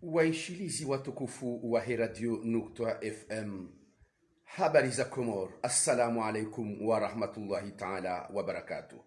Waishilizi watukufu wa Radio Nukta FM, habari za Komor. Assalamu alaikum wa rahmatullahi ta'ala wa barakatuh.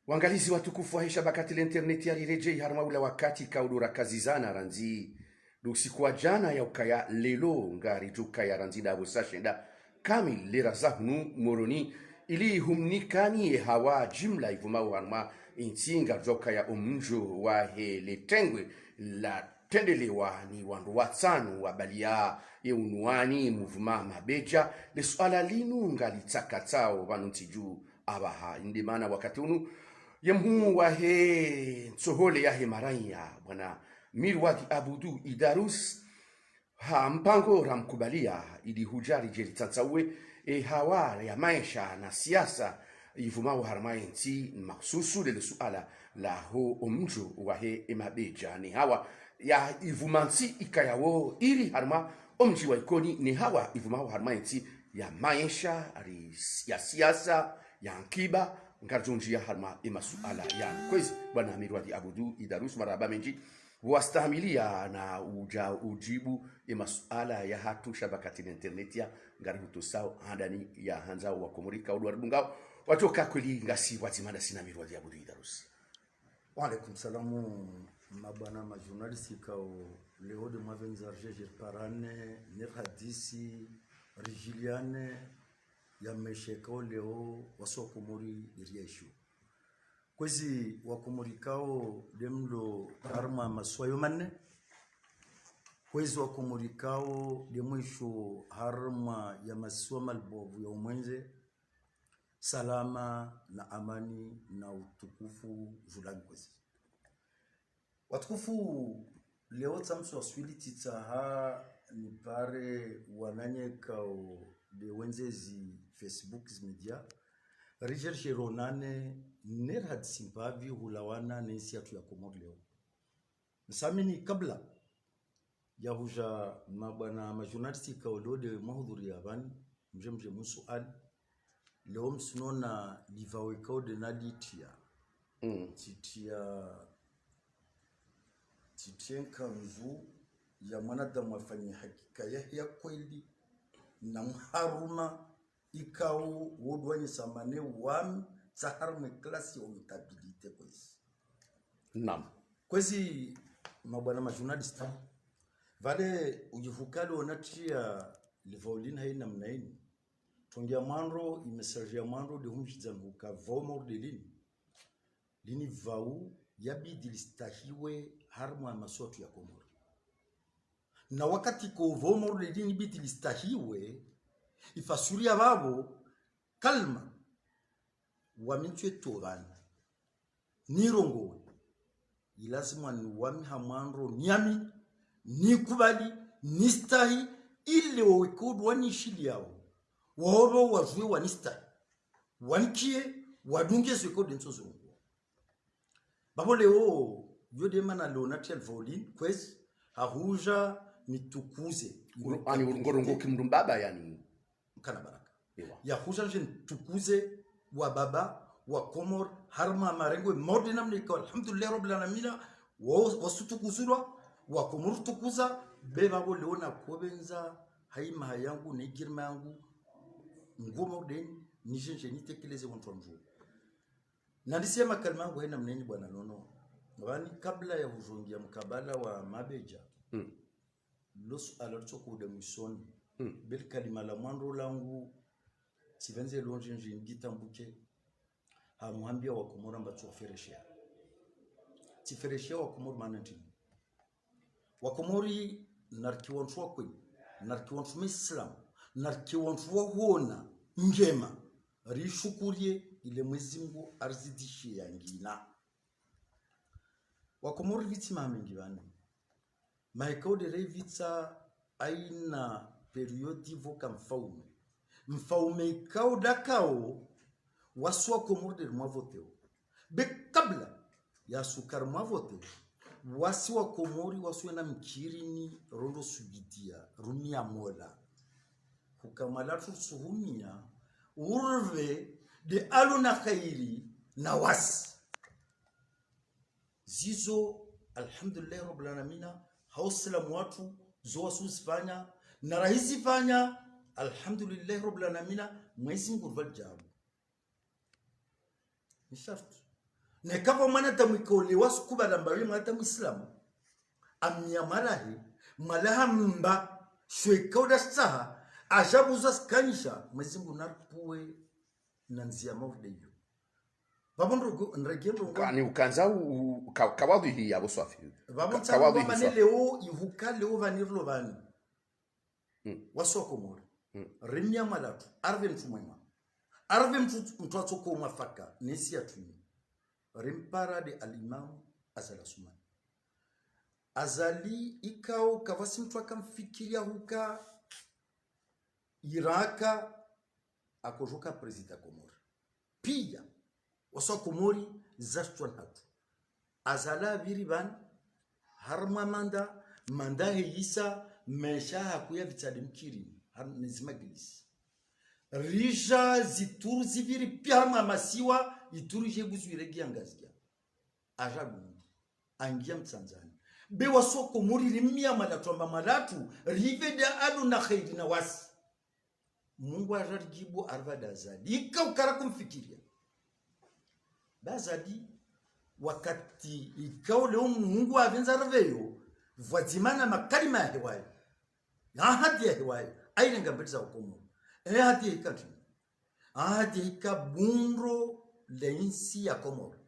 Wangalizi watukufu wa shabakati l'interneti ya rirejei harmaula wakati kaudura kazizana ranzi lusiku wa jana ya ukaya lelo ngari juka ya ranzi da busashenda kamil lera zahunu moroni ili humnikani hawa jimla ivumau harma intinga joka ya umnjo wa hele tengwe la tendelewa ni wandu watsanu wa balia ye unuani muvuma mabeja le swala linu ngali tsakatsao vanuntiju abaha indimana wakati unu yemhu wa he tsohole ya he maranya bwana Mirwadi Abudu Idarus ha mpango ramkubalia ili hujari jeli tsansawe hawa ya maisha na siasa ivumao harmainti maksusu le suala la ho omjo wa he emabeja ni hawa ya ivumansi ikayawo ili harma omji wa ikoni ni hawa ivumao harmainti ya maisha ya siasa ya nkiba ngarjonji ya harma emasuala ya kwezi bwana Mirwadi Abudu Idarus maraba menji wastahimilia na ujibu masuala ya hatu shabakati na internet ya ngari hutosao handani ya hanzao wa komorika udu waribungao watoka kweli ngasi watimanda sina Mirwadi Abudu Idarus. Wa alaikum salamu mabana ma journaliste kao leo de mavenza jeje parane ne hadisi rigiliane ya meshekao leo waso komori irieshu kwezi wakumurikao demlo harma maswayo manne kwezi wakumurikao demwisho harma ya maswa malbovu ya umwenze salama na amani na utukufu julani kwezi watukufu leo tsamso waswili titaha nipare wananye kao de wenzezi Facebook media Richard Sheronane ner had simpavi hulawana nesi atu ya Komor leo. Nsamini kabla ya huja mabana majurnalisti kaolode mahudhuri ya bani mje musuali leo msunona livawe kaude naditia titia kanzu ya mwanadamu afanye hakika ya kweli na mharuma ikao wodwanye samane wami tsaharme klasi ya umutabilite kwezi. Naam. Kwezi mabwana majurnalista vale ujifukali onatia livaulina haina mnaini tongia mwanro imesajia mwanro de humjizanguka vomo de lini vau yabidi listahiwe harma masotu ya Komoro na wakati ko vomo de lini bidi listahiwe ifasuria babo kalma waminchwe torana nirongowe ilazima ni wami hamwanro nyami nikubali nistahi ile wekudu wanishili yao waobo wazwe wanistahi wanikie wadunge zwekodi nsozo babo leo yode mana leonatia volin kwezi hahuja nitukuze ani ngorongo kimdumbaba yani kana baraka ya huja tukuze wa baba wa Komor harma marengo modena mlika alhamdulillah rabbil alamin wasutukuzurwa wa Komor tukuza beba bo leona kobenza haima yangu na girma yangu ngoma den nishenje nitekeleze kontronjo na nisema kalma yangu haina mneni bwana nono ngani kabla ya huzungia mkabala wa mabeja los alertoko de mission bil kalima la mwando langu sivenze lonje ngitambuke ha muambia wa Komoro mba tufereshia tifereshia wa Komoro mananti wa Komori narkiwonfwa kwen narkiwonfwa islam narkiwonfwa huona njema rishukurie ile Mwenyezi Mungu arzidishie yangina wa Komori vitima mingi bana maikao de revitsa aina periodi voka mfaume kao dakao waswa Komor de mwavoteo be kabla ya sukar mwavoteo wasiwa Komori waswe na mkirini rondo subidia rumia mola hukamalatu suhumia urve de aluna khairi na wasi zizo alhamdulillah rabbil alamin hauslamu watu zoa susifanya na rahisi fanya alhamdulillah rabbil alamin mwezi ngurval jabu ni sharti na kama mwana tamwikole wasukuba lambawe mwana muislamu amya malahi malaha mba shwekauda saha ajabu za skanisha mwezi ngunarpuwe na nzia mawdeyo babonro nregendo kwani ukanza kawadhi hii abo swafi babonza ngoma ne leo ivuka leo vanirlo vani wasoko mori rimya malatu arve mtumwema arve mtu atsoko mafaka nesi atuni rimpara de alimam azala sumani azali ikao kavasi mtu akamfikiria huka iraka akojoka prezida komori pia wasa komori zashtuan hatu azala viriban harma manda heisa mesha hakuya vitali mkiri nizimagilisi risha zituru ziviri pia harma masiwa ituru jeguzwire giangazia ajabu angia mtsanzani be waso komori rimia malatu malatu riveda adu na khairi na wasi Mungu arjibu arvada zadi ikao kumfikiria bazadi wakati ikao leo Mungu avenza reveyo vwazimana makalima ya hewayo na hadi ya hewayo aile ngambeza ukomo hadi ya ikatu hadi ya ikabunro leinsi ya komoro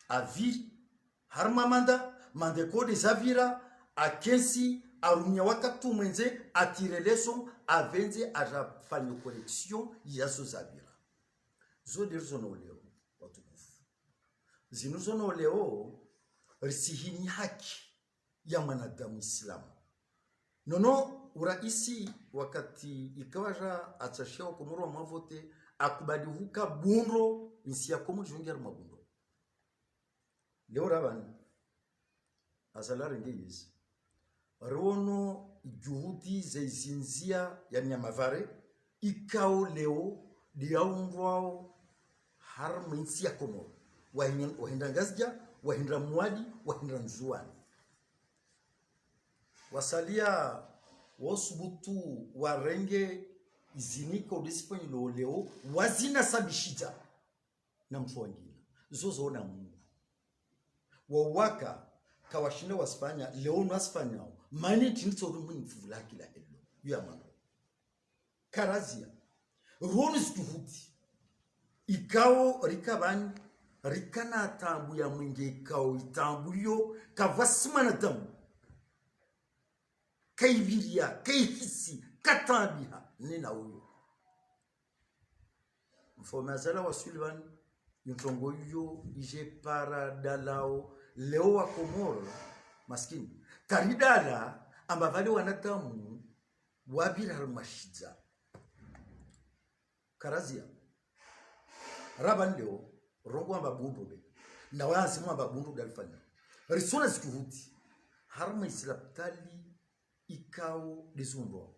aviri harmamanda mandekode zavira akensi arumya wakatu mwenze atireleso avenze ajafanya koleksyon yaso zavira zo dirzono leo watukufu zinuzono leo risihini haki ya mwanadamu islamu nono uraisi wakati ikawaja atashia wakomoro wa mavote akubadihuka bunro insi ya komo jungi aruma bunro leo rabani azalare ngeyezi rono juhudi zaizinzia ya nyamavare ikao leo diaundwao har mwinsi ya komoro wahinda ngazja wahinda mwadi wahinda nzuani wasalia wasubutu warenge iziniko disipanyilo leo wazina sabishija na mtu wangina zozo na Mungu wawaka kawashinda wasifanya leo nasifanya mani tinitsoru muni mfuvula kila helo ya mano karazia ronu situhuti ikao rikabani rikana tambu ya mwinge ikao itambu yo kavasima na damu kaiviria kaihisi katambiha nina uyo mfomazala wa Sullivan yuntongo yo ije para dalao leo wa Komoro maskini taridala ambavali wanatamu wabira mashiza karazia raban leo rongo ambabundu be na wansi ambabundu dalfanya risona zikuhuti harma islaptali ikao dizumbo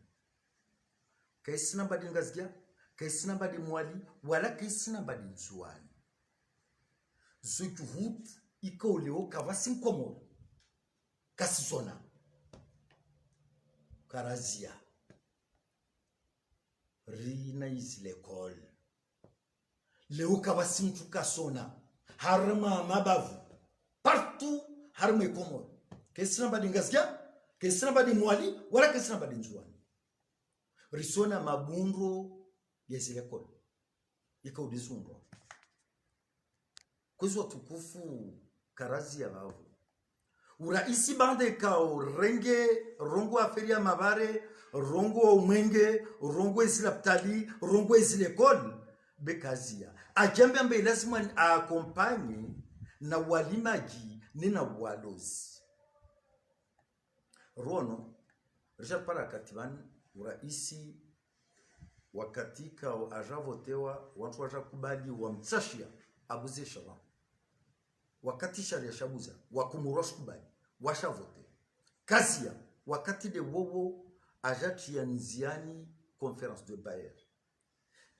kaisina badi ngazgia kaisina badi mwali wala kaisina badi nzuani zukuhuti ikao leo kavasi Komoro kasizona karazia rina izlekol leo kavasi mtu kasona harma mabavu partout harma Komoro kesina badi ngazia kesina badi mwali wala kesina badi nzuani risona mabunro yezilekol ikao dizumbo kwezo tukufu karazia bavu uraisi bande kao renge rongo aferia mabare rongo umwenge rongo isilaptali rongo isilekol bekazia ajambe ambe lazima akompanye na walimaji nina walozi rono Richard para katibani uraisi wakati kao ajavotewa watu wajakubali wa mtsashia abuze shabam wakati sharia shabuza wakumurosh kubali washavote kazia wakati de wowo ajati ya nziani conference de Bayer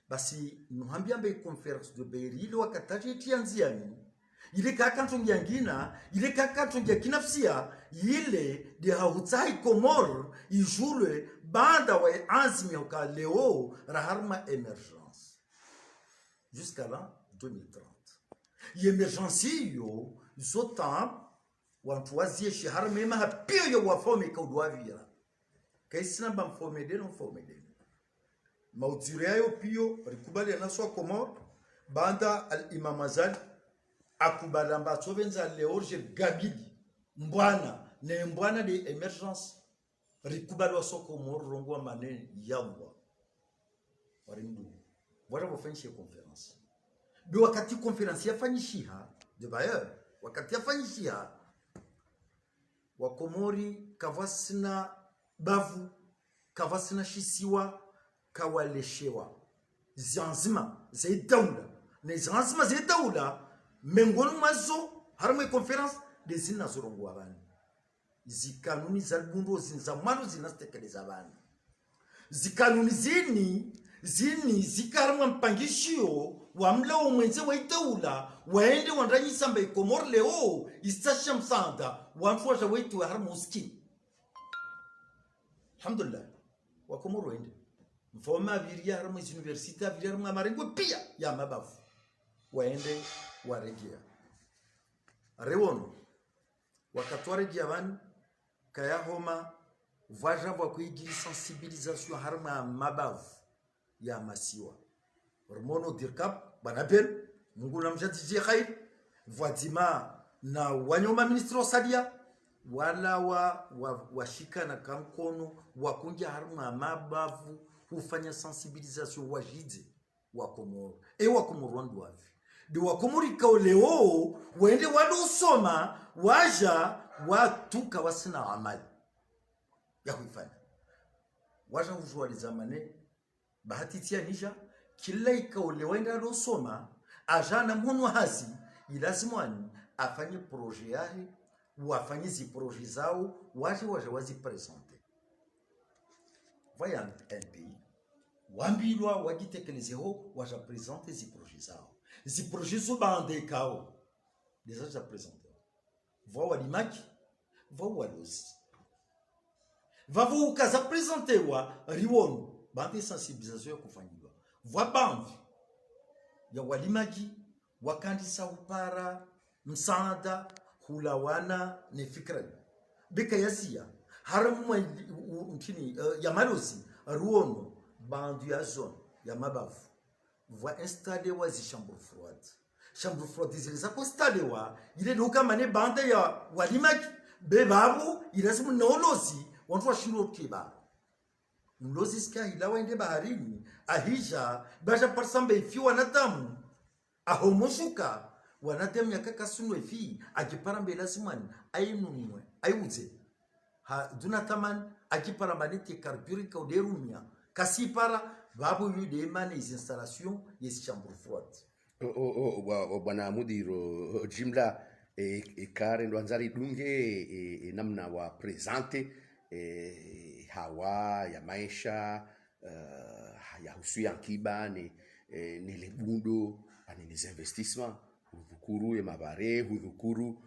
basi nuhambia mbe conference de Bayer ile wakati ya nziani ile kakantongia ngina ile kakantongia kinafsia ile de hautai komor ijule banda wa azmi au leo raharma emergence jusqu'à l'an 2030 emergence yo zotam wantu wazie shihar mema hapio yo wafome kaudwavira kaisina bamfome de no fome de maudziria yo pio rikubali anaswa komor banda al imam azali akubala mbatso benza leorge gabidi mbwana de emergence rikubali wa soko morongo wa manene yangwa warindu wala wafanyishe conference bi wakati conference yafanyishiha de bayer wakati yafanyishiha wa komori kavasina bavu kavasina shisiwa kawaleshewa zanzima zaidaula ne zanzima zaidaula mengonu mazo harme conference de zina zorongo abana zikanuni za bundo zinzamano zinastekeleza abana zikanuni zini zikarma mpangishio wa mlao mwenze waitaula waende wandanyisa mba ikomor leo istasha msanda wamfuasha wetu wa harma uskini alhamdulillah wa komor waende mfoma viria harma university viria harma marengo pia ya mabafu waende waregia rewono wakatwaregia van kaya homa vaja wa kuigi sensibilisation harma mabavu ya masiwa hormono dirkap banapel mungu namjati khair vwadima na wanyoma ministro sadia wala washika na kankono wakunja harma mabavu hufanya sensibilisation wajide wakomoro wakomoro wanduavi de wakomori kaoleo wende wadosoma waja watuka wasina amali ya kuifanya waja ujuali zamane bahati tia nisha kila ikaole wende wadosoma ajana mhono hasi ilazimwani afanye proje yahe wafanye zi proje zao waja wazi presente voyant MP wambilwa wagitekelezeo waja presente zi proje zao zi projet zo bande kao déjà já présenté va walimaki va walozi va vous kaza présenté wa riwono bande sensibilisation kufanywa va bande ya walimaki wakandisa upara msaada hulawana ne fikra bika yasia haramu mtini ya malozi riwono bande ya zone ya mabavu va installer wa zi chambre froide ziliza ko installer wa ile doka mane bande ya walimaki bebabu ilazimu nolozi wantu washiro tiba mlozi ska ila waende baharini ahija baja parsambe ifi wanadamu ahomoshuka wanadamu yakaka sunwe ifi akiparambe lazimani ainunwe aiuze ha dunataman akiparambe te carburant ka derumia kasipara babu yu de mane is installation yes chambre froide bwana mudiro jimla kare ndo anzari dunge namna wa presente hawa ya maisha ya husu ya kiba ni lebundo ani les investissements hudhukuru ya mabare hudhukuru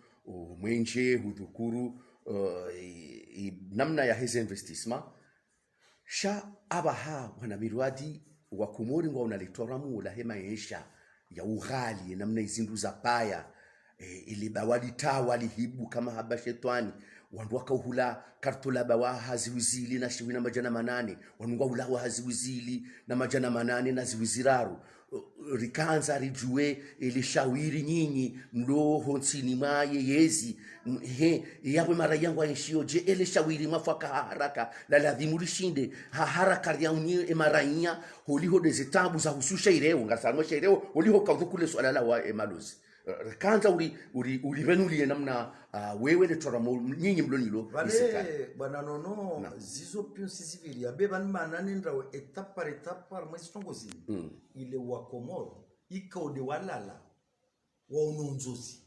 mwenje hudhukuru namna ya hizi investissement sha abaha wana mirwadi wa kumori ngwa unalitoramu la hema yesha ya ughali namna izindu za paya ili bawali tawali hibu kama haba shetani wandu wakauhula kartola bawa haziwizili na shiwina majana manane wanunga ulawa haziwizili na majana manane na ziwiziraru rikanza rijue ili shawiri nyinyi mlo honsini maye yezi yawe mara yangu aishio je ele shawiri mafaka haraka la ladhimu lishinde haraka ya unye emarainya holiho dezetabu za hususha ireo ngasangwa shaireo holiho kawthukule swala la wa emalozi kanza uri venulie namna wewe le tora nyinyi mlonilo vale bwana nono zizo pio sisivili abe ban manane ndawo étape par étape par mwezi tongozi ile wa Komoro ikode walala wa unonzozi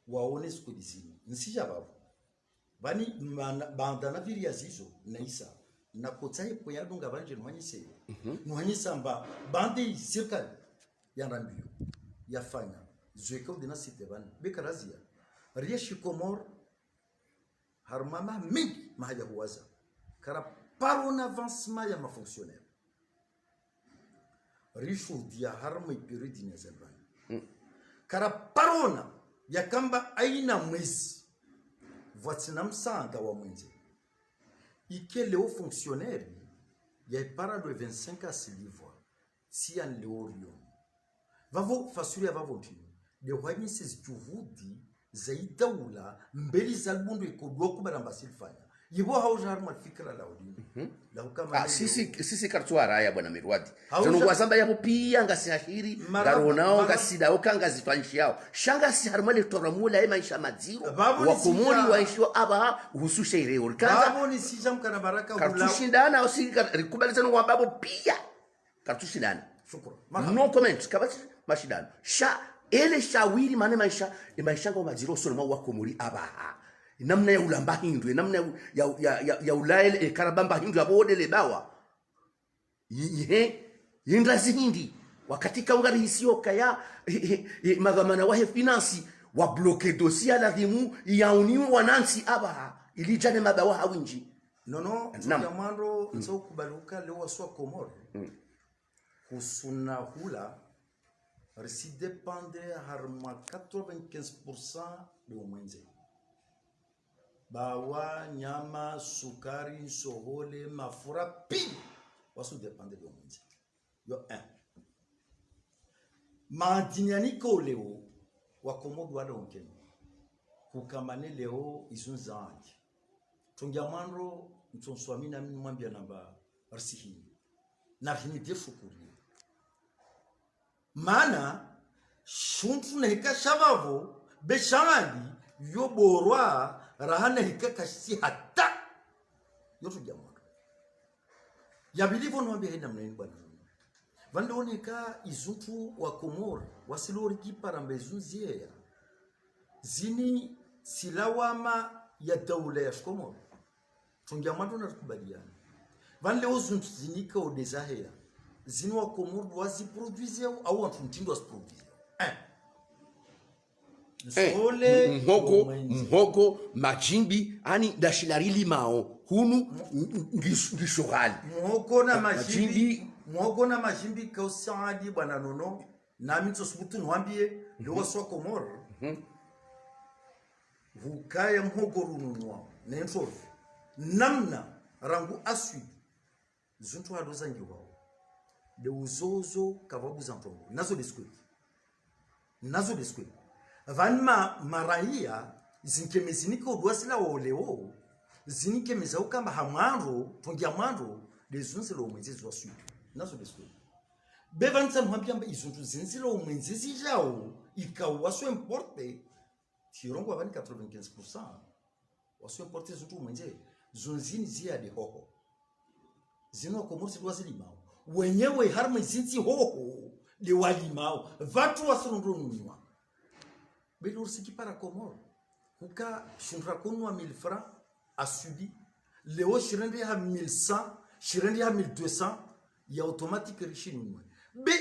waone sikodizini nsija babo bani banda na vili yazizo naisa na kotsaye po yadunga banje nwanyise nwanyisa mba bande circle ya rambio yafanya zweka udina siteban bekarazia riyeshi komor harmama mingi mahaja huwaza kara parona avancement ya mafonctionnaire rishu dia harma ipiridi na zelban kara parona ya kamba aina mwezi voitina msanga wa mwenze ike leo fonctionnaire ya para do 25 a se livre si an leorion vavo fasuria vavo tino de wani ses juvudi zaidawula mbeli zalbundu ikodwa kubaramba silfanya yibo haujar mafikra la udini la kama sisi kartuara ya bwana Mirwadi tunongwa samba yapo pia ngasihiri garonao ngasida okanga zitwanshiyao shanga si harmale toramula maisha madziro wakomori waishwa aba hususha ireo kaza babo ni sijam kana baraka hula kartushindana rikubalizana kwa babo pia kartushindana shukran no comment kabati mashindano sha ele shawiri mane maisha kwa madziro solo wakomori aba namna ya ulamba hindu namna ya ulaele karabamba hindu abode le bawa yindrazi hindi wakati kaungari hisio kaya magamana wa finance wa bloquer dossier la dimu ya uniwa wanansi aba ilijane mabawa hawinji nono ya mando nso kubaluka leo waswa komoro kusuna hula resi dépendre harma 95% de mwenze bawa nyama sukari sohole mafura pili wasu dépendre de mwenze yo 1 madiniani ko leo wakomodu wada onkeni kukamane leo izunzangi tungiamandro mtonswamina mimi mwambia namba arsihi na hinite shukuri mana shuntu na hika shabavo beshamali yo borwa rahana hika kashi hata yotu jamandro ya bilivo nwambia hina mneni bwana vandooneka izuntu wa komori wasilori kiparambe zunziea zini silawama ya daula ya komori tungiamandro na tukubaliana vanle ozuntu zinika odezahea zini wa komori wazi produise au wantu mtindo was produise mhogo majimbi ani dashilarili mao hunu ngishogali mhogo na majimbi kausadi bwana nono na mito subutu nwambie leo swa komoro vukaya mhogo rununwa nentrof namna rangu aswi zuntu hadoza ngiwao de uzozo kavabu za mtongo nazo diskui vanma marahia zinkemezinico duasila oleo zinikemeza ukamba hamwando tongia mwando de zunzilo mwenzezi wa sui nazo diskui bevansa mwambia izuntu zinzilo mwenzezi jao ikawaso importe tirongo avani 95% waso importe zuntu mwenze zunzini zia de hoho zino komorsi duasilimao wenyewe harma zinzi hoho de walimao vatu wasirundu nunwa belo siki para komoro kuka shundra konwa 1000 francs a subi leo shirende ha 1100 shirende ha 1200 ya automatique rishinunwa be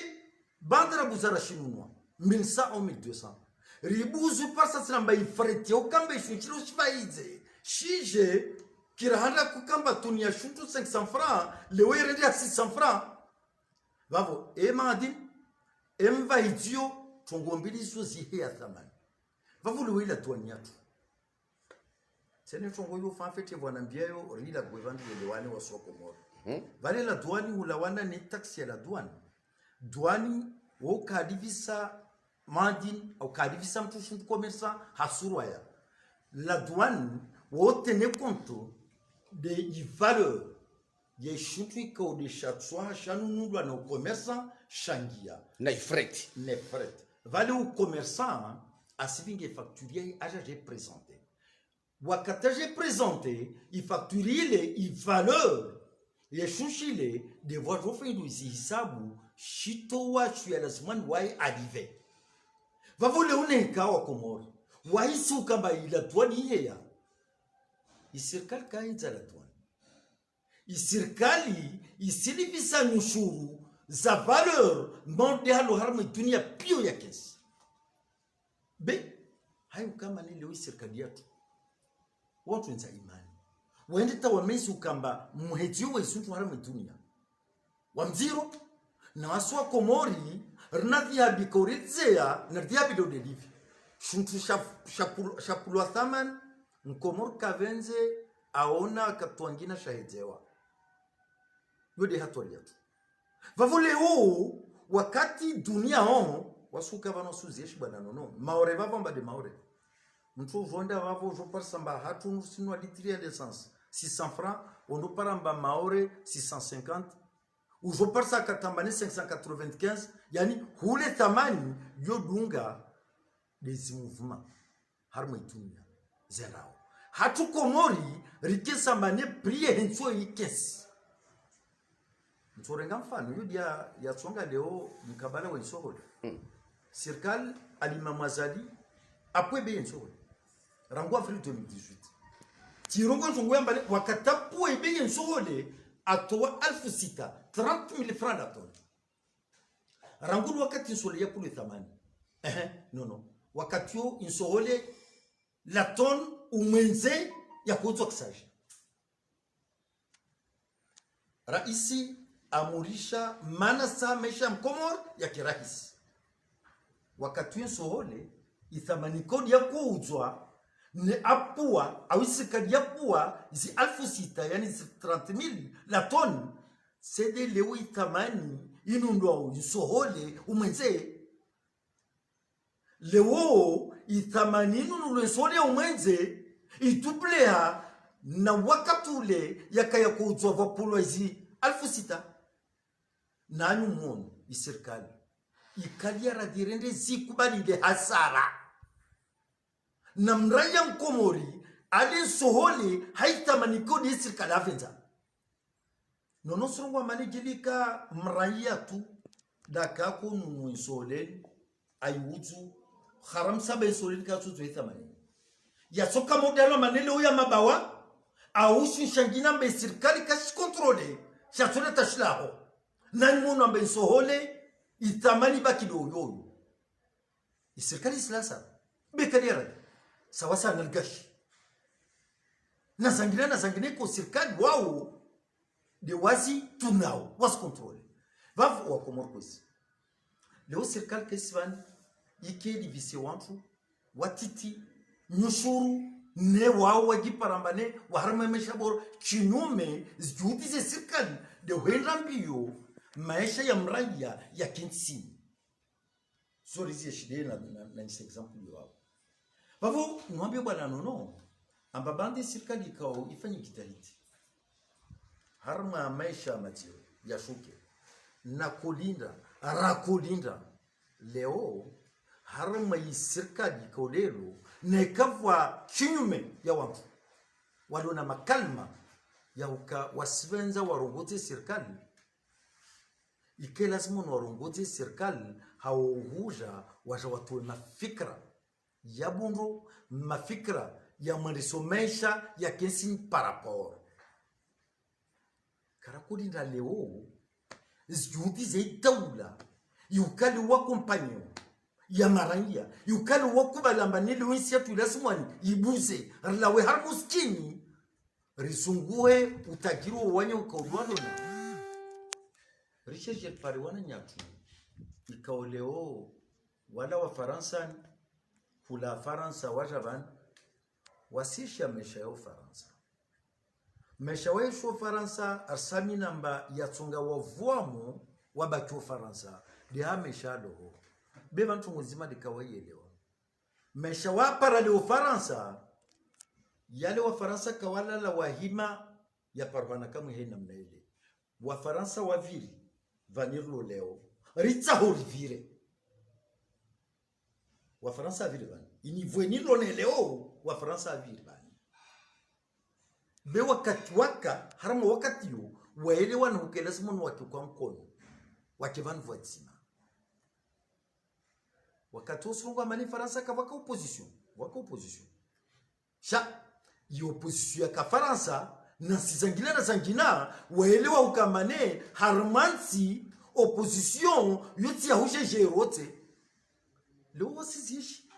bandara buzara shinunwa 1100 au 1200 ribuzu pasa tsamba ifrete okamba shunchiro shivaize shije kirahanda kukamba tunia shuntu 500 francs leo irende ha 600 francs vavo emadi emva idio tungombili zozi hea thamani vavulu wila tuani yatu sene tongo yo fanfete wanambiayo rila gwevandu yelewani wa soko moro vale la duani ulawana ni taksi ya la duani wo kadivisa madin au kadivisa mtu shuntu komersa hasurwa ya la duani wo tene konto de y valeur ye shuntu iko de chatswa shanu nudwa na komersa shangia na ifreti vale o commerçant a sivinge facturier aja j'ai présenté wakata j'ai présenté il facturile il valeur ye shunshile de voir jo fin du hisabu shito wa chuelasman wai arrivé va vole uneka wa komoro wai su kamba ila twani yeya isirkali kainza la twani isirkali isilivisa nushuru za valeur monde halo harma dunia pio ya kesi be hayo kama ni leo serikali yetu watu wenza imani wende tawamezi ukamba muhetio wesuntu haramu dunia wamziro na waswa Komori rinathia bikorizea na dia bidodelivi shuntu shapulwa thaman Mkomor kavenze aona katwangina shahedewa yode hatori yetu vavule huu wakati dunia on wasuka vano suzieshi bwana nono maore vavamba de maore mtu vonda vavo jopar samba hatu nusinu alitiri d'essence 600 francs on nous paramba maore 650 ou jopar sa katambani 595 yani hule thamani yodunga des mouvements harmo dunia zerao hatu Komori rikesa mane priye henso ikesi mtorenga mfano yudia ya tsonga leo mkabala wa isogole serikali alimamazali apwebe yenso rango Afrique 2018 tirongo nzongo mbale wakatapu ebe yenso atoa 1006 30,000 francs la tonne rango wakati nsole ya pulu thamani no wakati yo insole la tonne umwenze ya kuzo kisaji raisi amurisha manasa maisha Mkomor ya kirahisi wakati nsole ithamani kodi ya kuuzwa ni apua awisi kadi ya pua zi 1006 yani 30,000 la tonne sede leo ithamani inundwa usohole umwenze leo ithamani inundwa usohole umwenze ituplea na wakatule yakaya kuuzwa vapulwa zi 1006 nanyu mono iserikali ikalia radirende zikubalile hasara na mraya Mkomori ale sohole haitamani kodi serikali avenza nono surungwa manijilika mraya tu daka ko nunu sole ayuzu haram sabe sole ka tuzo itamani ya soka modelo manele ya mabawa au shangina mbe serikali kashi controle shatule tashlaho nani mono mbe sohole itamani bakido yoyo serikali silasa bekaliera sawa sana nalgashi na zangine ko serikali wao de wazi tunao was control vavu wa Komor kwesi leo serikali kesvan ike divise wantu watiti nyushuru ne wao wajiparambane waharma meshabor kinyume juhudi za serikali de wenrambiyo maisha ya mraya ya kinsi sori zi shide na example yao vavu mwambie bwana nono ambabande serikali ikao ifanye kitahiti harma maisha matio ya shuke na kulinda rakulinda leo harma serikali ikao lelo na ikavwa kinyume ya watu walona makalma ya uka wasvenza warongote serikali ike lazima warongote serikali hauhuja waja watu mafikra ya bundu mafikra ya mwanisomesha ya kensi parapor karakulinda leo juhudi za daula yukali wa kompanyo ya maranja yukali wa kubalamba nile wensi ya tulasmani ibuze lawe harmuskini risungue utajiro wanya ukaudwano na Richard pariwana nyatu ikaoleo wala wa Faransa kula Faransa wajaban wasisha mesha ya Faransa mesha wa Faransa arsami namba yatunga wavuamu wabaki wa Faransa dia mesha doho beba mtu mzima dikawaielewa mesha wa para de Faransa yale wa Faransa kawala la wahima ya parwana kama hena mnaile wa Faransa wavili vanirlo leo ritsa horivire wa Faransa vile bani inivwenilo ne leo wa Faransa vile bani be wakati waka harama wakati yo waelewa na ukeleza mwana wake kwa mkono wake van voitina wakati usungu amani Faransa ka waka opposition sha yi opposition ya ka Faransa na sizangina na zangina waelewa ukamane harmansi opposition yuti ya huje jerote leo wasizishi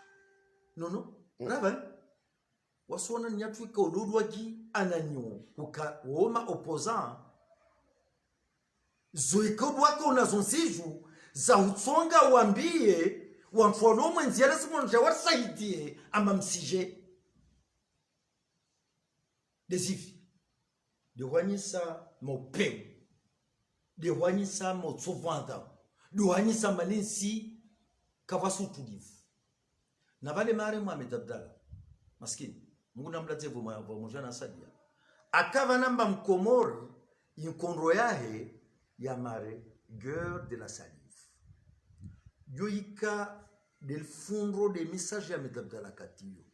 non ravan wasona nyatu ikaududwa ki ananyo uka woma opposant zoikobwa ko unazonsiju za utsonga wambie wamfono mwenziara simonja wasaidie ama msije desifi de wanyisa mopeu de wanyisa motsovanda de wanyisa malinsi kavasu tulivu na vale mare Mohamed Abdallah maskini Mungu namlaze vumojana na sadia akava namba mkomori inkonro yahe ya mare guerre de la salive yoika del fundro de message ya Mohamed Abdallah katiyo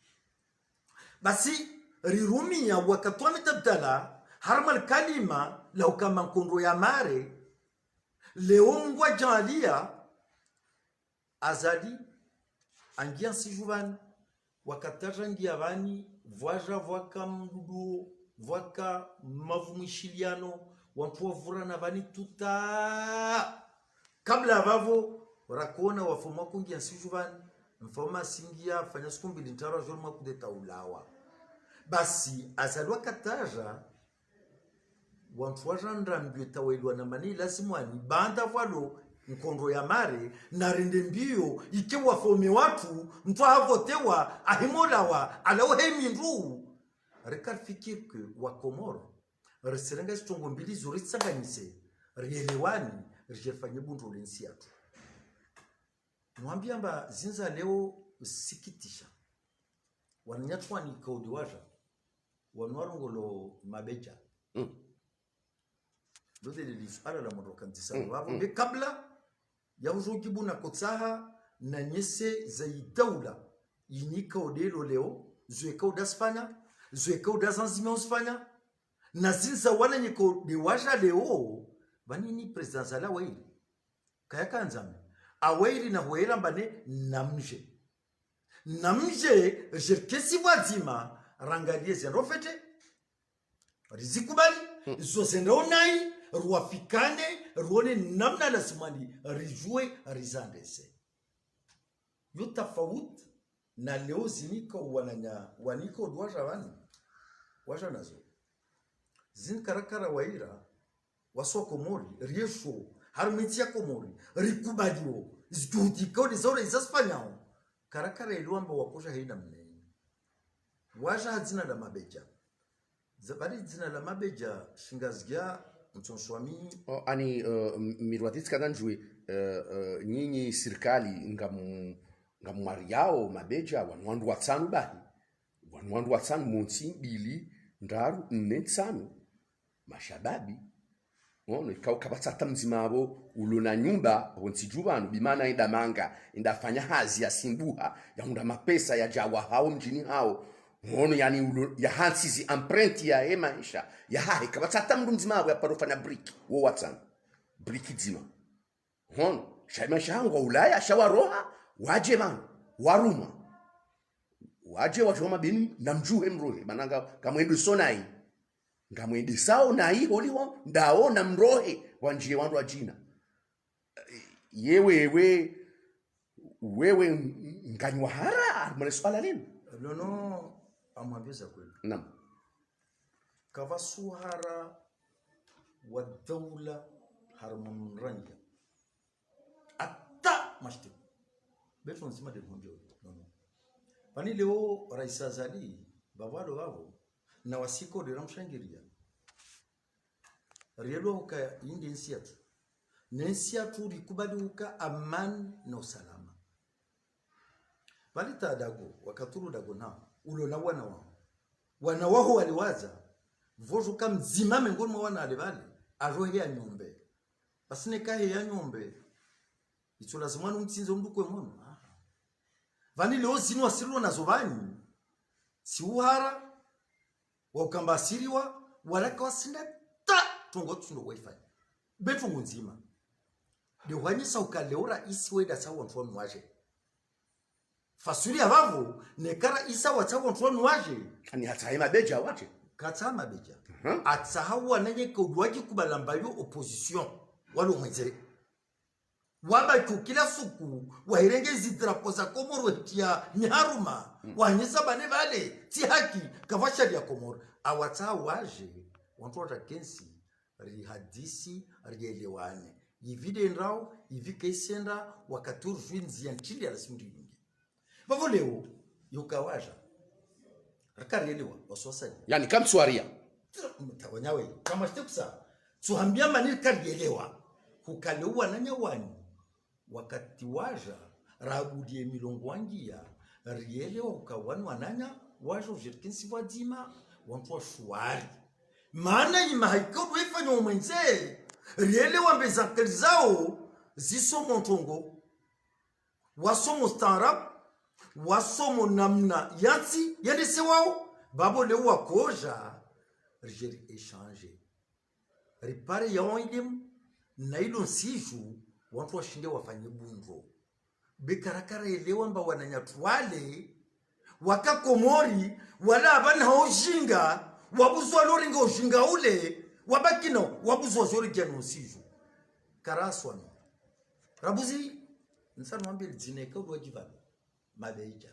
basi rirumia wakati wa Mohamed Abdallah harmal kalima la ukama nkonro ya mare leo ngwa jalia azali angia sijuvan wakatajangia vani voaja voaka mdudu voaka mavumishiliano wampu wavura na vani tuta kabla vavo rakona wafoma kungia sijuvan mfoma singia fanya siku mbili ntara jorma kudeta ulawa basi azali wakataja wampu wajandra mbio wailwa na mani lazimwani banda valo nkondo ya mare na rende mbio ikiwa fomi watu mtu havotewa ahimolawa alauhemi ndu rekar fikir ke wa Komoro reserenga stongo mbili zuri tsanganyise rielewani rijefanye bundu lensiatu mwambia mba zinza leo sikitisha wananyatwani kaudi waja wanwarongolo mabeja dode lilisala la modokanzisa wavo kabla ya ujogibu na kotsaha na nyese za daula yinika odelo leo zueka udasfanya zueka udazanzime usfanya na zinza wala nyiko de waja leo vanini president ala wairi kaya kanzame awairi na huela mbane namje jerkesi wazima rangalie zenrofete rizikubali zozenda onai ruafikane ruone namna la simani rijue rizandese yo tafawut na leo zinika wananya waniko dwaja wani waja nazo zin karakara waira waso Komori riesho harmitia Komori rikubaliwo zjuhudika zore zaspanyao karakara iluamba wakosha haina mnene waja hazina la mabeja zabari zina la mabeja shingazgia mtonswami ani mirwatitsi kadanjwe nyinyi serikali ngamwariao mabeja wanwandu watsanu bahi wanwandu watsanu monsi bili ndaru nne tsanu mashababi ono kabatsata mzima abo ulona nyumba wonsijubanu bimana enda manga indafanya hazi ya simbuha ya unda mapesa ya jawa hao mjini hao ono yani ya hansizi empreinte ya maisha ya hahe kabatsata mndu mzima abo ya parofanya brick wo watsan brick dzima ono shaima shango Ulaya shawaroha waje man waruma waje wajoma bini namjuhe mrohe mananga kamwendo sonai ngamwende sao na hii holiho ndaona mrohe wanjie wandu wa jina wewe nganywa hara mwana swala lini nono amwambeza kweli naam kavasuhara wa dawla harmumranja ata mashti beto nzima de honjo nono pani leo rais Azali bavalo wavo na wasiko de ramshangiria rielo ka indi nsiatu rikubali uka amani na usalama balita dago wakaturu dago na ulo na wana wao waliwaza vojo kama mzima mengoni mwa wana alibali arohe ya nyombe basine kahe ya nyombe ito lazima numtsinze mndu kwe mono vani leo zinu wasirilo na zovani si uhara wa ukambasiriwa walaka wasinda ta tongo tundo wifi betu nzima de wanyisa ukaleora isi weda sawa mfano waje fasuri abavo nekara isa watsawa mfano waje ani hataima beja waje katama beja atsahawa nanye kodwaji kubalambayo opposition walo mwenze waba kila suku wairenge zidrapo za Komoro tia nyaharuma wanyesa bane vale ti haki kavashari ya Komoro awata waje wantu watakensi ri hadisi rielewane yivide nrao yivike isenda wakaturu jwinzi ya ntili ya rasimi yungi bavo leo yukawaja rakarielewa waswasani yani kamswaria mtawanyawe kama shteksa tuhambia manili karielewa hukalewa na nyawani wakati waja rabudie milongo wangia rielewa ukawani wananya waja ujerikinsi wadima wantu wa shuari maana ima haikodu ifanya umwenze rielewa mbezakali zao zisomo ntongo wasomo starab wasomo namna yansi yandese wao babo lewa koja rijeri échanger ripare ya oidim na ilo siju wantu washinde wafanye bunzo bekarakara elewa mba wananyatwale wakakomori wala abana hojinga wabuzwa loringa ojinga ule wabakino wabuzwa zori jano siju karaswano rabuzi nsano mwambie zineka uwajibana mabeja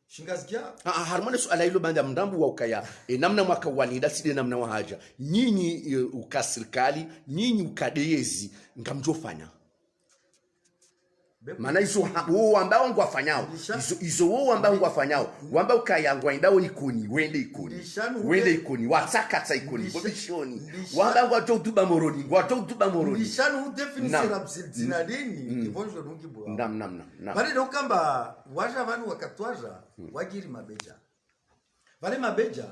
shingazgia harmone suala hilo banda mdambu wa ukaya namna mwaka walida side namna wa haja nyinyi ukasirikali nyinyi ukadeyezi ngamjofanya maana hizo wao ambao ngwafanyao hizo wao ambao ngwafanyao wamba ukaya ngwaindao ikoni wende ikoni watakata ikoni bobishoni wamba ngwato tuba moroni nishanu definisi rabzina dini kivonjo nungibo nam bali dokamba waja vanu wakatwaja wagiri mabeja vale mabeja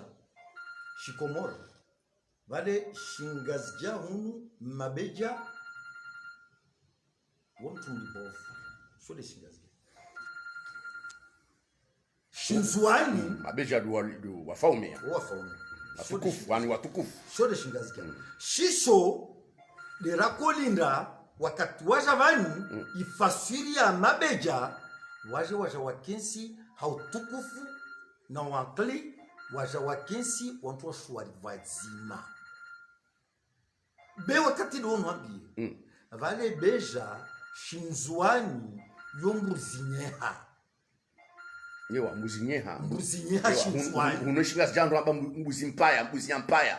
shikomoro vale shingazja hunu mabeja wontu mlibofu shole shingazja shinzuani mabeja wafaume watukufu wani watukufu shole shingazja shisho derakolinda wakati waja vani ifasiri ya mabeja waja wakensi hautukufu na wakli waja wakensi wantu washwari vazima be wakati dono ambie vale beja shinzuani yombuzinyeha yewa mbuzinyeha shinzuani unoshinga jando amba mbuzi mpaya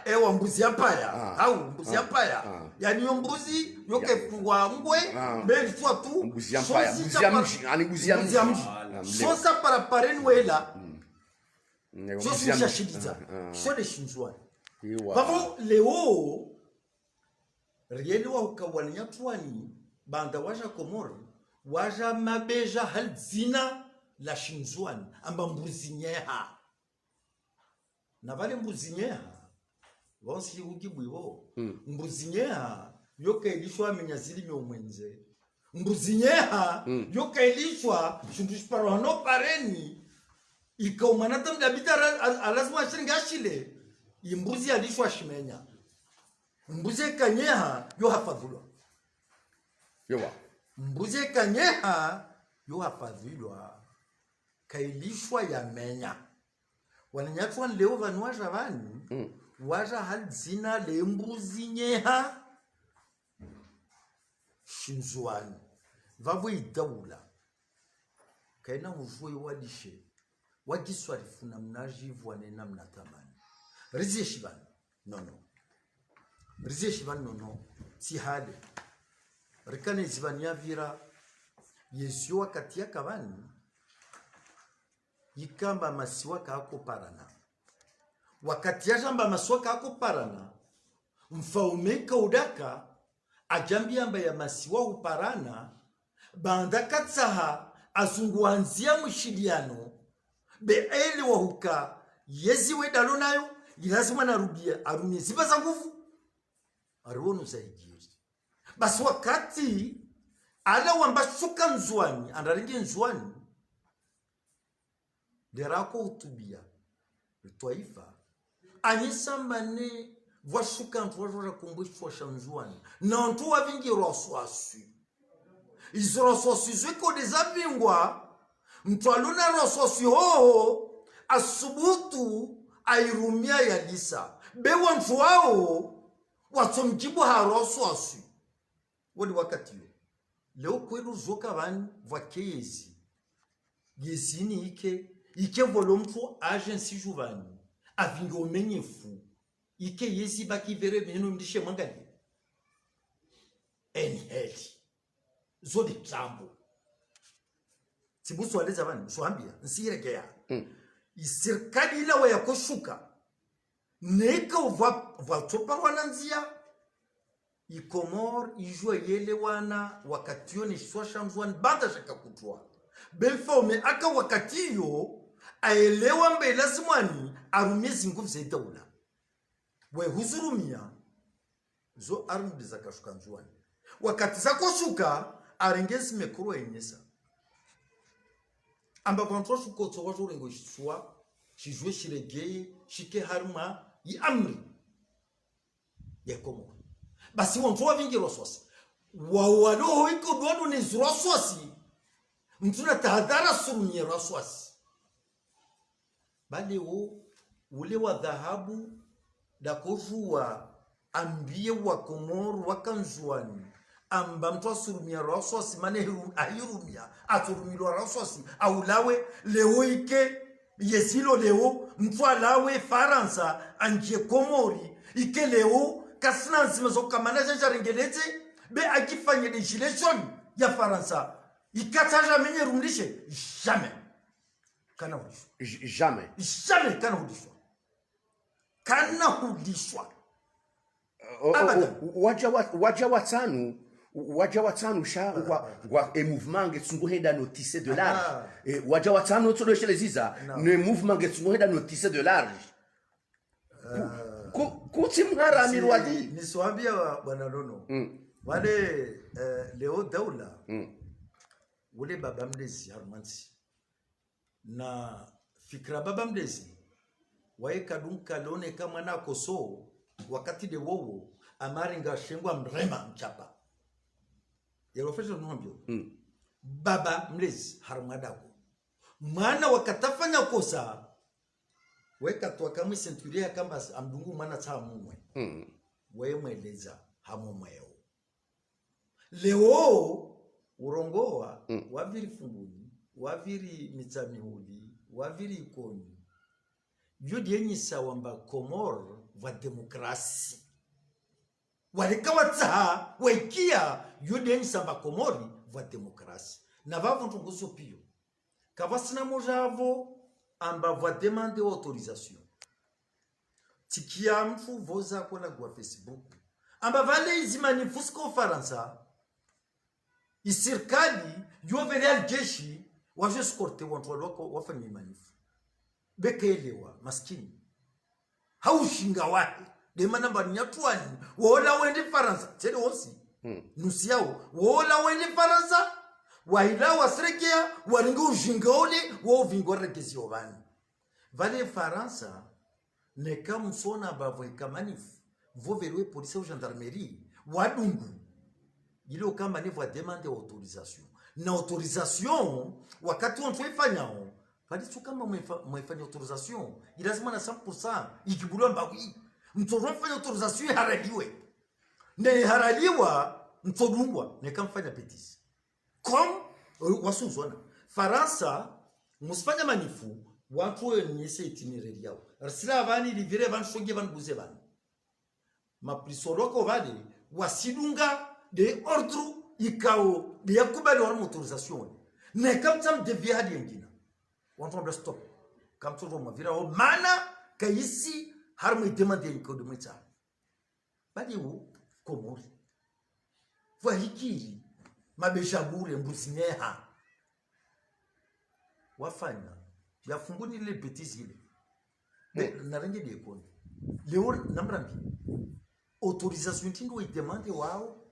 ewa mbuzi mpaya au mbuzi mpaya yani yombuzi yoke fungwa ngwe mbele fwa tu mbuzi mpaya mbuzi ya mji sosa para pareni wela sosi mshashidiza shode shinzuani bavo leo rieli wa ukawanya tuani banda waja Komori waja mabeja halzina la shinzuani amba mbuzinyeha na vale mbuzinyeha wansi ugibwibo mbuzinyeha yoka ilishwa menyazili myomwenze mbuzinyeha yoka ilishwa shundushparo hano pareni ikaumana mdabita alazima shingashile imbuzi alishwa shimenya mbuzi kanyeha yo hafadhulwa yewa mbuzi kanyeha yo hafadhulwa kailishwa ya menya wananyatwa leo vanwaja vani waja halzina le mbuzi nyeha shinzuani vavo idawula kaina mvue wadishe wadiswarifu na mnajivu wanena mnatamani rizie shivani nono si hale rikane zivani ya vira yezio wakati ya kavani yikamba masiwa kako parana wakati ya jamba masiwa kako parana mfaumeka udaka ajambi amba ya masiwa uparana banda katsaha azunguanzia mshiliano beele wa huka yezi wedalo nayo ilazima narudia arumie ziba za nguvu aruonu zaijiri basi wakati ala wamba shuka nzwani andaringi nzwani derako utubia twaifa anyisambane vashuka ntwajora kumbwishwa shanzwani na ntu wavingi roswaswi izo roswaswi zwiko dezavingwa mtu aluna roswaswi hoho asubutu airumia ya lisa bewa mtu wao watomjibu haroswaswi wadi wakati yo leo kwelu zoka van vakezi gezini ike volo mtu agency juvani avingo menyefu ike yesi baki vere meno ndishe mangani enheli zodi tsambo sibuso aleza van soambia nsiregea serikali ila wa yakoshuka neka va topa wananzia ikomor ijua yele wana wakati yo ni shwa shamzwan banda shaka kutwa belfome aka wakati yo aelewa mbe lazimani arumie zinguvu za daula we huzurumia zo arumbi za kashuka nzuani wakati za koshuka arengezi mekuru enyesa amba kontro shuko tso wajo rengo shwa shijwe shiregeye shike harma yi amri ya komor basi wonto wavingi rososi wawalo iko dodo ni rososi mtuna tahadhara surunye rososi bali ule wa dhahabu da kujua ambie wa Komoro wakanzuani amba mtu surumia rososi mane ayurumia aturumilo rososi aulawe leo ike yesilo leo mtu alawe Faransa anje Komori ike leo kasina nzima zo kamana jarengelete be akifanye legislation ya Faransa ikataja menye rumlishe jamais kana hudishwa jamais kana hudishwa waja watanu sha wa mouvement ngetsungohenda notice de large waja watanu tsolosheleza ne mouvement ngetsungohenda notice de large kuti mharami rwadi niswambia bwana Nono wale leo daula ule baba mlezi harmansi na fikra baba mlezi waeka dunka lone kama na koso wakati de wowo amaringa shengwa mrema mchapa yelo fesho nombyo baba mlezi harmadako mwana wakatafanya kosa weka tu kama senturia kama amdungu mwana tsa mumwe wewe mweleza hamumweo leo urongoa waviri funguni waviri mitsamihuli waviri ikoni yodi yenyisa wamba Komor va demokrasi walikawa tsa wekia yodi yenyisa wamba Komori va demokrasi na vavu ntunguzo pio kavasina mojavo amba va demander autorisation tikia mfu voza kola kwa Facebook amba vale izimanifusi kwa Faransa isirkali yovereal jeshi waje skorte wantu waloko wafanye manifu bekeelewa maskini haushinga wapi dema namba nyatwani wola wende Faransa tele osi nusiao wola wende Faransa waila wasrekea walinga ujinga ole wo vingora kesi obani vale Faransa ne kam sona bavo kamanif vo verwe police ou gendarmerie wadungu ile kama ni va demander autorisation na autorisation wakati on tuifanyao fadi tu kama mwefanya autorisation ilazima na 100% ikibulwa mbawi mtoro fanya autorisation haraliwe ne haraliwa mtodungwa ne kamfanya petisi kom wasuzwana Faransa musifanya manifu watu wenyese itinerary yao rasila abani livire van shoge van buze van maprisoroko vale wasidunga de ordre ikao de yakubali wa autorisation ne kamtam devia hadi yengina watu wa stop kamto ro mavira o mana kaisi harmu demande iko de mwita bali wo Komori vahikiri mabeshabure mbusinyeha wafanya yafunguni ile bêtise ile na rangi de koni leo namrambi autorisation tingo idemande wao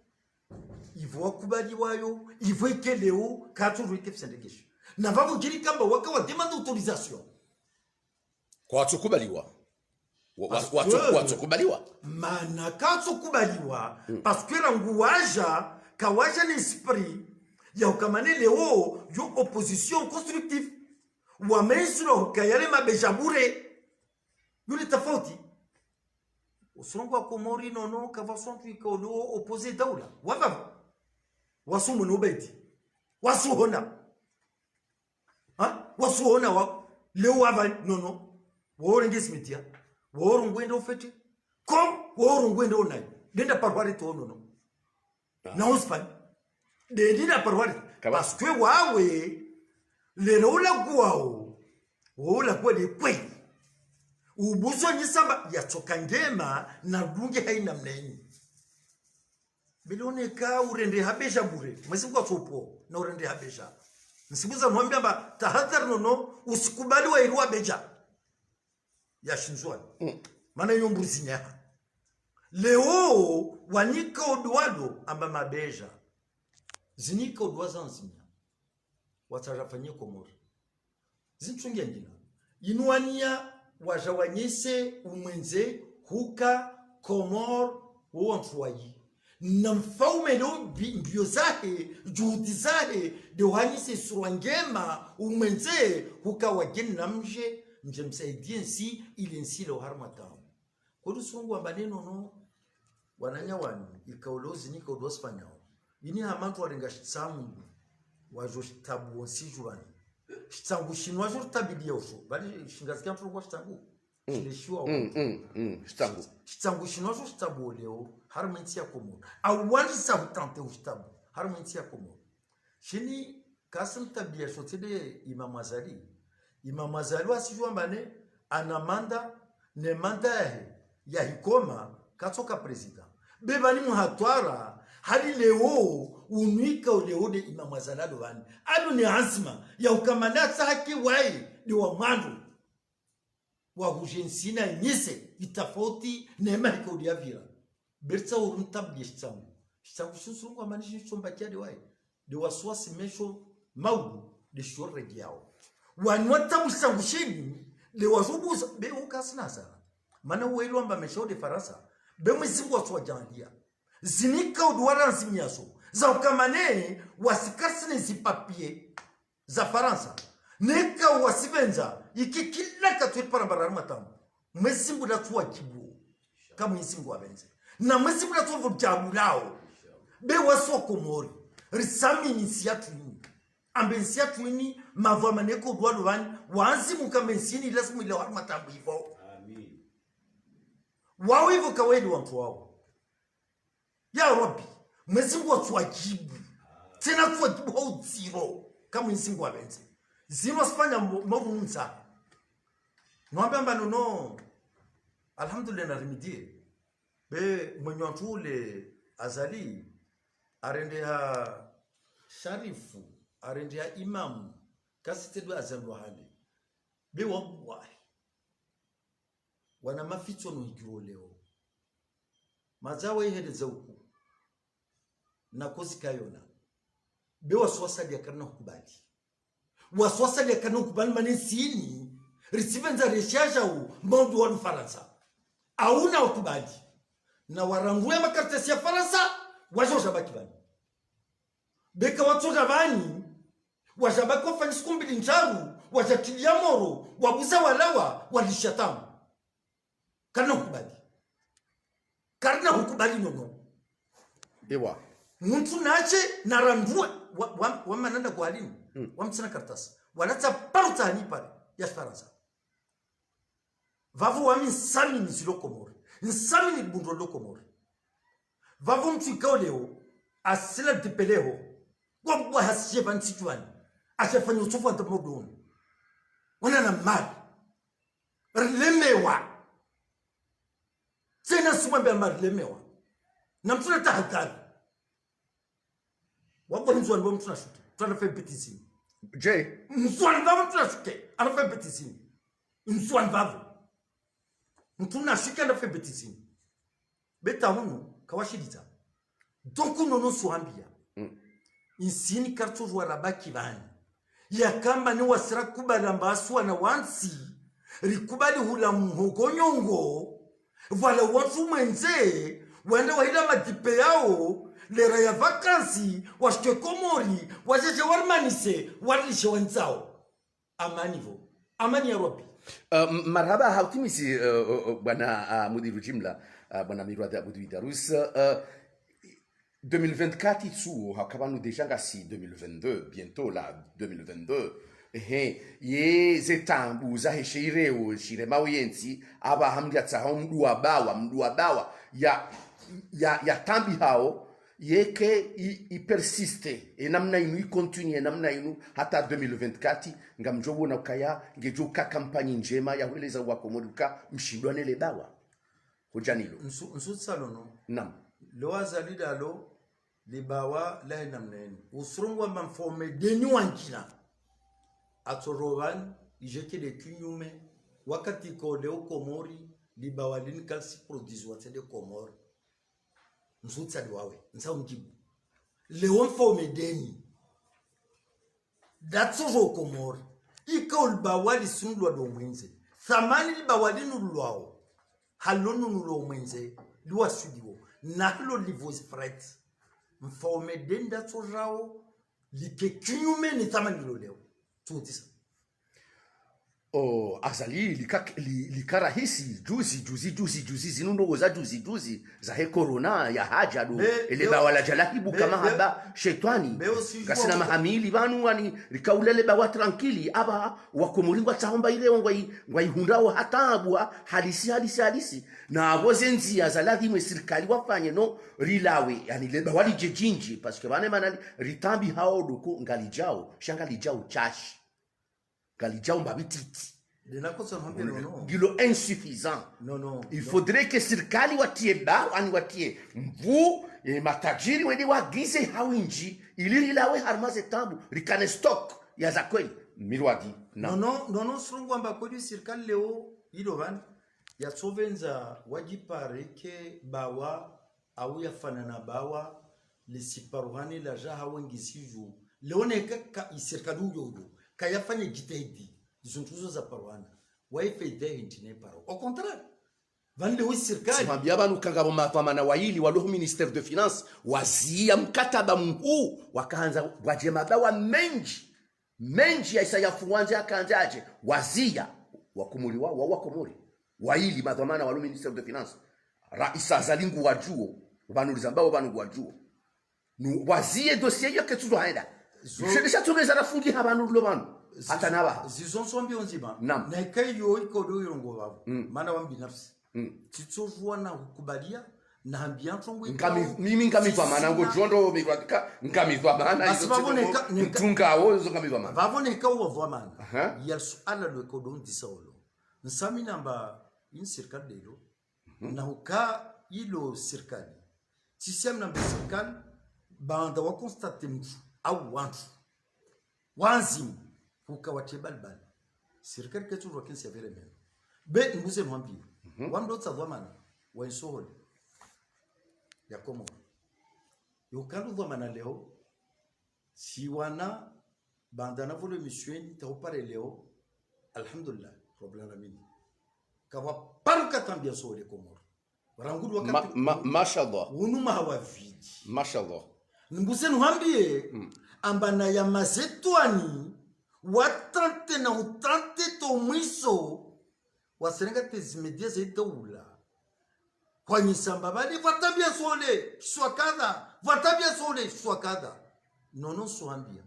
ivo kubali wayo ivo ikeleo katu rikefsendegesho na vavo giri kamba waka wa demande autorisation kwa tukubaliwa watu kubaliwa mana katu kubaliwa parce que rangu waja kawaja l'esprit ya ukamane leo yo opposition constructive wa mesro kayale mabejabure yule tofauti usongo wa Komori nono kavason tu ikolo opposé daula wava wasu munubeti wasu hona ha wasu hona wa leo wava nono wore ngismitia wore ngwende ufeti kom wore ngwende onai denda parwari to nono na uspan de dida parwari parce que wawe le rola kwao wola kwa de kwei ubuzo nyisamba ya chokangema na dunge haina mneni bilone ka urende habesha bure msiku atopo na urende habesha nsibuza mwambia ba tahadhar nono usikubali wa irua beja ya shinzwani maana hiyo mbuzinya leo wanika odwado amba mabeja zinika odwaza nzimya watarafanyia komori zinchungia ndina inuania wajawanyese umwenze huka komor wo mfuayi na mfaume leo mbio zake juhudi zake de wanyese surangema umwenze huka wageni na mje msaidie nsi ili nsi leo harmatao kwa sungu ambaneno no wananya wanu ikaulozi nika udosfanyao ini hamantu warenga shitsamu wajo shitabu nsijurani shitsangu shinwa jo tabidi yosho bali shingazikia mtu kwa shitsangu shileshiwa shitsangu shinwa jo shitabu leo harmentia komo awali sa hutante ushitabu harmentia komo shini kasem tabia shotede Imam Azali wasijua mbane anamanda ne manda ya hikoma katoka president bebani muhatwara hali leo unika leo de Imam Azali wani ado ni azma ya ukamanda haki wai ni wa mwandu wa hujensina nyise itafauti neema hikodia vira bertsa uruntabye shitsangu shusurungu amanishi chomba kiade wai de waswasi mesho maudu de shorre yao wanwata musangushini le wazubuza be ukasnasa mana welo amba mesho de farasa be mwizingu watwa jandia zinika udwara nzimiaso za ukamane wasikasine zipapie za faransa neka wasibenza iki kila katwet parambara matamu mwizingu datwa kibu kama mwizingu wabenze na mwizingu datwa vujabulao be waswa komori risami inisiatu ambensia tuini mavamaneko dwalo wani waanzi mukamensieni lazima ile watu matambu hivyo amen wao hivyo kawaida watu wao ya rabbi mwezingu watuajibu tena tuajibu hau zero kama mwezingu wabenze zero spanya morunza nwambe amba no alhamdulillah na remedie be mwenyantule Azali arende ha sharifu arende ya imamu kasitedu azandu hali be wallahi wana mafito no hikiro leo mazawa ihede zauku na kozi kayona be waswasali ya karna hukubali waswasali ya karna hukubali manesini risivenza reshaja u maudu wa Faransa auna hukubali na waranguya makartasi ya Faransa wajo jabaki bani beka watu gabani wajabaki wafanyisi kumbili njaru wajatilia moro wabuza walawa walishatamu karna hukubali nono ewa mtu nache narandua wamananda kwa alimu wamtsina kartasi walata paruta pale ya Faransa vavu wami nsami nisilokomori nsami ni bundo lokomori vavu mtu ikao leo asila dipeleho wabwa hasijeva nsituani asifanya usufu antamodoni wana na mali rilemewa tena sumambe amarilemewa na mtu na tahadhari wabwa nzwani wa mtu na shuke tuanafe betizini je nzwani vavu mtu na shuke anafe betizini nzwani vavu mtu na shuke anafe betizini beta hunu kawashiriza donc nono suambia insini kartu warabaki bani ya kamba ni wasira kubala mbaswa na wansi rikubali hula mhogonyongo wala watu mwenze wanda wahila madipe yao lera ya vakansi washke komori wajeje warmanise warlishe wenzao amani ya Rabbi marhaba hautimisi bwana mudiru jimla bwana Mirwada Abudu Darus 2024 tsu hakabanu déjà ngasi 2022 bientôt là 2022 ye zetambu za heshireo shire mawenzi aba hamdia tsahom mdua bawa ya tambi hao yeke i persiste e namna inu i continue namna inu hata 2024 ngamjobo na kaya ngejuka kampani njema ya weleza wakomoduka mshindwane le bawa hojanilo nsu salono nam lo azalida lo libawa la namnen usrungwa manfome deni wankina atorovan ijeke de kunyume wakati ko leo komori libawa linkalsi produiswa tede komori nzutsa liwawe nsa unjibu leo mfome deni datsoro komori iko libawa lisundwa do mwenze thamani libawa linulwao halonu nulo mwenze liwa studio nalo livos fret mfome deni datsoro like kunyume ni thamani lo leo tutisa azali likarahisi juzi zinundo za juzi za he corona ya haja do ele bawala jalahibu kama haba shetani kasina mahamili banu wani likaulele bawa tranquili aba wakomuringwa tsahomba ile ngwai hundao hatabwa halisi na abozenzi azaladi mwe serikali wafanye no rilawe yani le bawali jejinji parce que bane manali ritambi hao doko ngalijao shangalijao chashi galijao mbabititi gilo insuffisant il faudrait que serikali watie ani watie mvu matajiri wedi wagize hawinji ili lawe harmaze tambu rikane stock ya za kweli mirwadi no srungwa mbakodi serikali leo ilovan ya sovenza wajipare ke bawa au yafanana bawa lisiparuhani la jaha wengisiju leone ka serikali uyodo kayafanye jitahidi izuntuzo za parwana waifeide intine paro au contraire vande wi serikali simambia banu kangabo mapamana waili wa ministère de finance wazia mkataba mkuu wakaanza wajema bawa menji ya isa ya fuwanja akanjaje wazia wakumuli wa wakomuli waili madhamana wa ministère de finance raisa zalingu wajuo banu zambao banu wajuo wazie dossier yake tuzo haenda Shedisha tugeza rafungi habanu lobanu hata naba zizonsombi onziba na ikayo ikodo yongo babo mana wambi nafsi titsozwa na kubalia na ambiance ngo mimi ngamizwa mana ngo jondo mikwatika ngamizwa mana asibaboneka mtungawo zo ngamizwa mana baboneka uwa mana yal suala lo ikodo ndisawolo nsami namba in serikali lelo na uka ilo serikali sisem namba serikali banda wa constate mtu au wanzimu ukawatie balbal serikali ketu rokin severe men be mbuze mwambi wamdo tsavamana wa insohole ya komo yokandu dhamana leo si wana bandana vole misweni taupare leo alhamdulillah rabbil alamin kawa paruka tambia sole komo rangudu wakati mashallah unuma hawa vidi mashallah mbuze nwambie ambana ya mazetwani watante na utante to mwiso waserenga tezimedia zedoula kwa nyisamba bali vatabia sole swakada nono swambia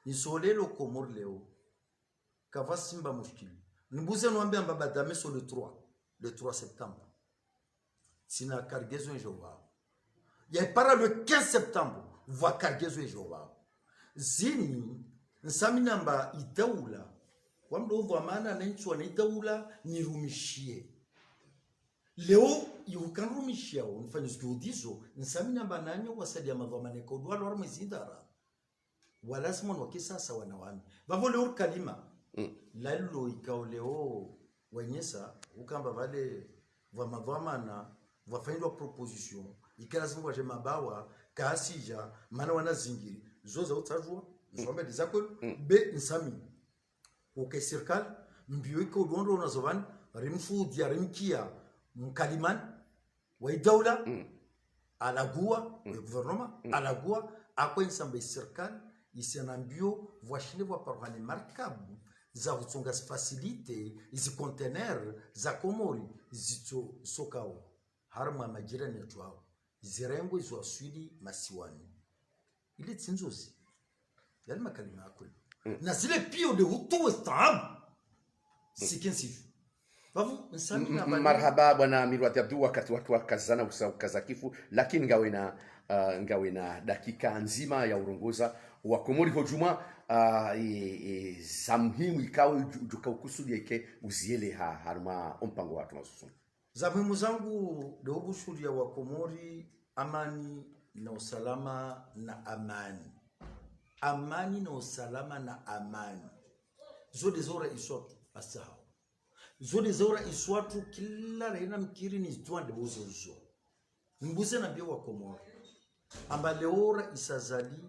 ni sole lo komor leo kava simba mushkili mbuze nwambia mbabadame sur le 3 septembre sina cargaison jova ya para le 15 septembre va cargaison jova zini nsami namba idaula wamdo vamana na nchwa na idaula nirumishie leo yukanrumishia unfanya studizo nsami namba nanyo wasadia madhamane ko dwalo war mezidara wala simon wakisasa wanawami bavo leo kalima lalo ikao leo wanyesa ukamba vale vamadhamana vafanywa proposition ikalazimu kwa mabawa kasija mana wana zingiri zoza utajua nsombe dizako be nsami uke serikali mbio iko dondo unazovan rimfu dia rimkia mkaliman wa dawla alagua gouvernement alagua ako nsambe serikali isenambio voashine vo parvane markabu za utsonga facilite izi container za komori zito sokao harma majirani yetu hao zirengo izo aswili masiwani ile tsinzozi yale makalima akulu na zile pio de hutu staab sikensifu babu nsani na marhaba bwana Mirwati Abdu, wakati watu wakazana usaukaza kifu, lakini ngawe na dakika nzima ya urongoza wa Komori hojuma za muhimu ikawe ukaukusudia ike uziele haruma mpango watu masusu za muhimu zangu dogo shuria wa Komori amani na usalama na amani. Amani na usalama na amani. Zode zora iswatu asahau. Zode zora iswatu kila reina mkiri ni zduande bozo uzo. Mbuze na biyo wa Komori. Amba leora isazali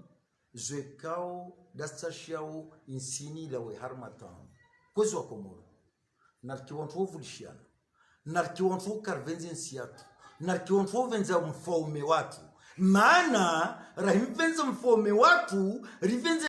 zwekao dastashiao insini lawe harmatan. Kwezi wa Komori. Narkiwantuo vulishiana. Narkiwantuo karvenzi nsiatu. Narkiwantuo venza mfaume watu. Maana rahimvenza mfaume watu rivenze